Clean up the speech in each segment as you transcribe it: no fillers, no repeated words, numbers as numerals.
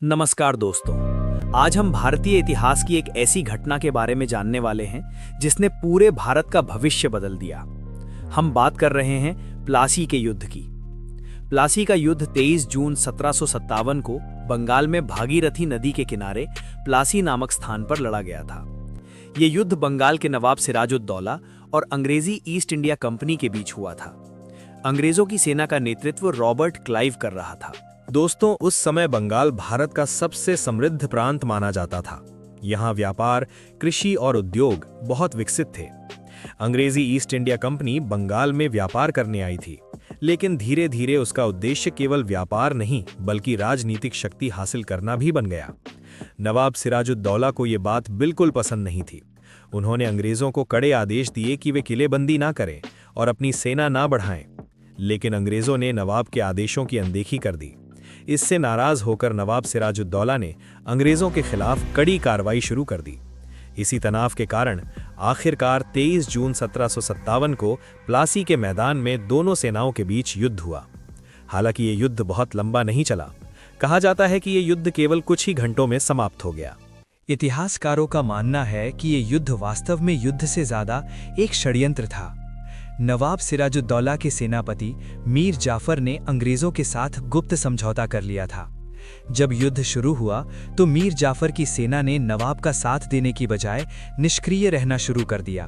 नमस्कार दोस्तों। आज हम भारतीय इतिहास की एक ऐसी घटना के बारे में जानने वाले हैं जिसने पूरे भारत का भविष्य बदल दिया। हम बात कर रहे हैं प्लासी के युद्ध की। प्लासी का युद्ध 23 जून 1757 को बंगाल में भागीरथी नदी के किनारे प्लासी नामक स्थान पर लड़ा गया था। ये युद्ध बंगाल के नवाब सिराजुद्दौला और अंग्रेजी ईस्ट इंडिया कंपनी के बीच हुआ था। अंग्रेजों की सेना का नेतृत्व रॉबर्ट क्लाइव कर रहा था। दोस्तों, उस समय बंगाल भारत का सबसे समृद्ध प्रांत माना जाता था। यहाँ व्यापार, कृषि और उद्योग बहुत विकसित थे। अंग्रेजी ईस्ट इंडिया कंपनी बंगाल में व्यापार करने आई थी, लेकिन धीरे धीरे उसका उद्देश्य केवल व्यापार नहीं बल्कि राजनीतिक शक्ति हासिल करना भी बन गया। नवाब सिराजुद्दौला को ये बात बिल्कुल पसंद नहीं थी। उन्होंने अंग्रेजों को कड़े आदेश दिए कि वे किलेबंदी ना करें और अपनी सेना ना बढ़ाएं, लेकिन अंग्रेजों ने नवाब के आदेशों की अनदेखी कर दी। इससे नाराज होकर नवाब सिराजुद्दौला ने अंग्रेजों के खिलाफ कड़ी कार्रवाई शुरू कर दी। इसी तनाव के कारण आखिरकार 23 जून 1757 को प्लासी के मैदान में दोनों सेनाओं के बीच युद्ध हुआ। हालांकि ये युद्ध बहुत लंबा नहीं चला। कहा जाता है कि ये युद्ध केवल कुछ ही घंटों में समाप्त हो गया। इतिहासकारों का मानना है कि ये युद्ध वास्तव में युद्ध से ज्यादा एक षड्यंत्र था। नवाब सिराजुद्दौला के सेनापति मीर जाफर ने अंग्रेजों के साथ गुप्त समझौता कर लिया था। जब युद्ध शुरू हुआ तो मीर जाफर की सेना ने नवाब का साथ देने की बजाय निष्क्रिय रहना शुरू कर दिया।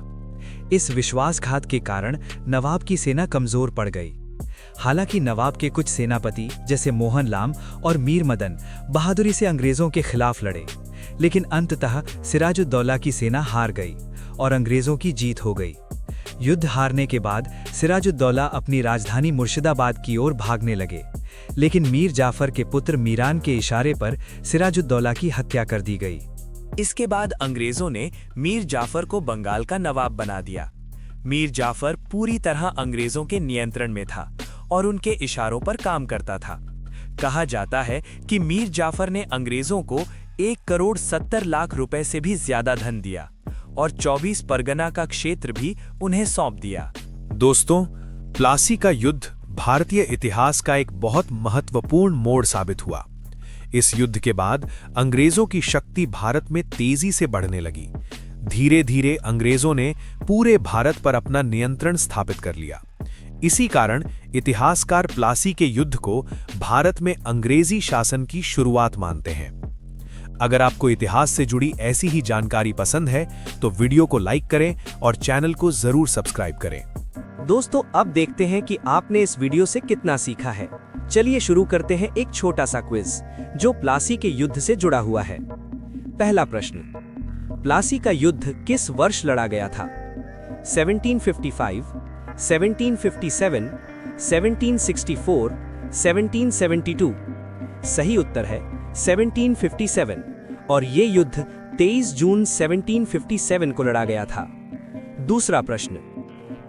इस विश्वासघात के कारण नवाब की सेना कमजोर पड़ गई। हालांकि नवाब के कुछ सेनापति जैसे मोहन लाल और मीर मदन बहादुरी से अंग्रेजों के खिलाफ लड़े, लेकिन अंततः सिराजुद्दौला की सेना हार गई और अंग्रेजों की जीत हो गई। युद्ध हारने के बाद सिराजुद्दौला अपनी राजधानी मुर्शिदाबाद की ओर भागने लगे, लेकिन मीर जाफर के पुत्र मीरान के इशारे पर सिराजुद्दौला की हत्या कर दी गई। इसके बाद अंग्रेजों ने मीर जाफर को बंगाल का नवाब बना दिया। मीर जाफर पूरी तरह अंग्रेजों के नियंत्रण में था और उनके इशारों पर काम करता था। कहा जाता है कि मीर जाफर ने अंग्रेजों को 1,70,00,000 रुपए से भी ज्यादा धन दिया और 24 परगना का क्षेत्र भी उन्हें सौंप दिया। दोस्तों, प्लासी का युद्ध भारतीय इतिहास का एक बहुत महत्वपूर्ण मोड़ साबित हुआ। इस युद्ध के बाद अंग्रेजों की शक्ति भारत में तेजी से बढ़ने लगी। धीरे धीरे अंग्रेजों ने पूरे भारत पर अपना नियंत्रण स्थापित कर लिया। इसी कारण इतिहासकार प्लासी के युद्ध को भारत में अंग्रेजी शासन की शुरुआत मानते हैं। अगर आपको इतिहास से जुड़ी ऐसी ही जानकारी पसंद है तो वीडियो को लाइक करें और चैनल को जरूर सब्सक्राइब करें। दोस्तों, अब देखते हैं कि आपने इस वीडियो से कितना सीखा है। चलिए शुरू करते हैं एक छोटा सा क्विज जो प्लासी के युद्ध से जुड़ा हुआ है। पहला प्रश्न, प्लासी का युद्ध किस वर्ष लड़ा गया था? 1755, 1757, 1764, 1772। सही उत्तर है 1757 और ये युद्ध 23 जून 1757 को लड़ा गया था। दूसरा प्रश्न,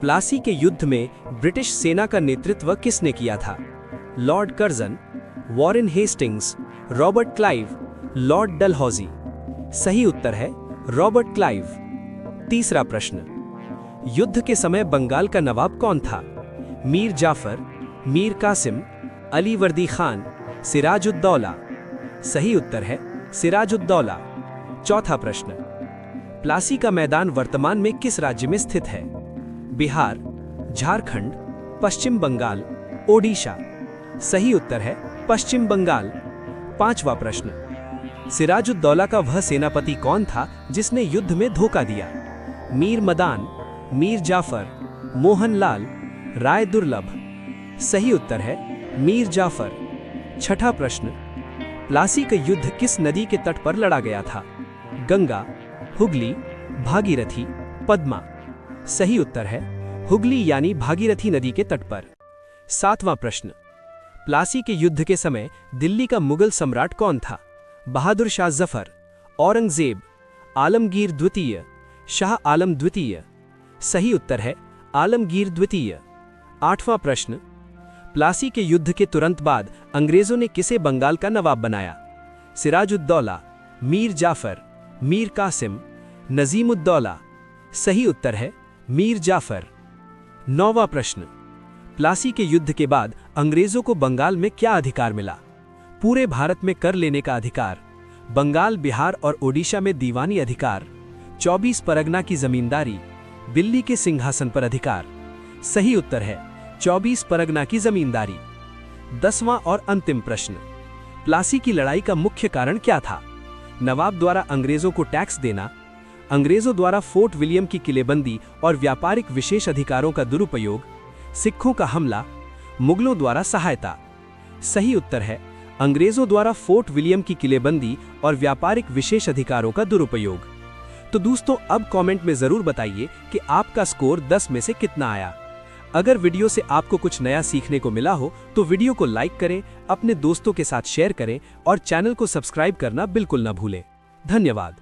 प्लासी के युद्ध में ब्रिटिश सेना का नेतृत्व किसने किया था? Lord Curzon, Warren Hastings, Robert Clive, Lord Dalhousie. सही उत्तर है रॉबर्ट क्लाइव। तीसरा प्रश्न, युद्ध के समय बंगाल का नवाब कौन था? मीर जाफर, मीर कासिम, अली वर्दी खान, सिराजुद्दौला। सही उत्तर है सिराजुद्दौला। चौथा प्रश्न, प्लासी का मैदान वर्तमान में किस राज्य में स्थित है? बिहार, झारखंड, पश्चिम बंगाल, ओडिशा। सही उत्तर है पश्चिम बंगाल। पांचवा प्रश्न, सिराजुद्दौला का वह सेनापति कौन था जिसने युद्ध में धोखा दिया? मीर मदान, मीर जाफर, मोहन लाल, राय दुर्लभ। सही उत्तर है मीर जाफर। छठा प्रश्न, प्लासी का युद्ध किस नदी के तट पर लड़ा गया था? गंगा, हुगली, भागीरथी, पद्मा। सही उत्तर है हुगली यानी भागीरथी नदी के तट पर। सातवां प्रश्न, प्लासी के युद्ध के समय दिल्ली का मुगल सम्राट कौन था? बहादुर शाह जफर, औरंगजेब, आलमगीर द्वितीय, शाह आलम द्वितीय। सही उत्तर है आलमगीर द्वितीय। आठवां प्रश्न, प्लासी के युद्ध के तुरंत बाद अंग्रेजों ने किसे बंगाल का नवाब बनाया? सिराजुद्दौला, मीर जाफर, मीर कासिम, नजीमुद्दौला। सही उत्तर है मीर जाफर। नौवां प्रश्न, प्लासी के युद्ध के बाद अंग्रेजों को बंगाल में क्या अधिकार मिला? पूरे भारत में कर लेने का अधिकार, बंगाल, बिहार और ओडिशा में दीवानी अधिकार, 24 परगना की जमींदारी, दिल्ली के सिंहासन पर अधिकार। सही उत्तर है 24 परगना की जमींदारी। 10वां और अंतिम प्रश्न, प्लासी की लड़ाई का मुख्य कारण क्या था? नवाब द्वारा अंग्रेजों को टैक्स देना, अंग्रेजों द्वारा फोर्ट विलियम की किलेबंदी और व्यापारिक विशेष अधिकारों का दुरुपयोग, सिखों का हमला, मुगलों द्वारा सहायता। सही उत्तर है अंग्रेजों द्वारा फोर्ट विलियम की किलेबंदी और व्यापारिक विशेष अधिकारों का दुरुपयोग। तो दोस्तों, अब कमेंट में जरूर बताइए कि आपका स्कोर 10 में से कितना आया। अगर वीडियो से आपको कुछ नया सीखने को मिला हो तो वीडियो को लाइक करें, अपने दोस्तों के साथ शेयर करें और चैनल को सब्सक्राइब करना बिल्कुल न भूलें। धन्यवाद।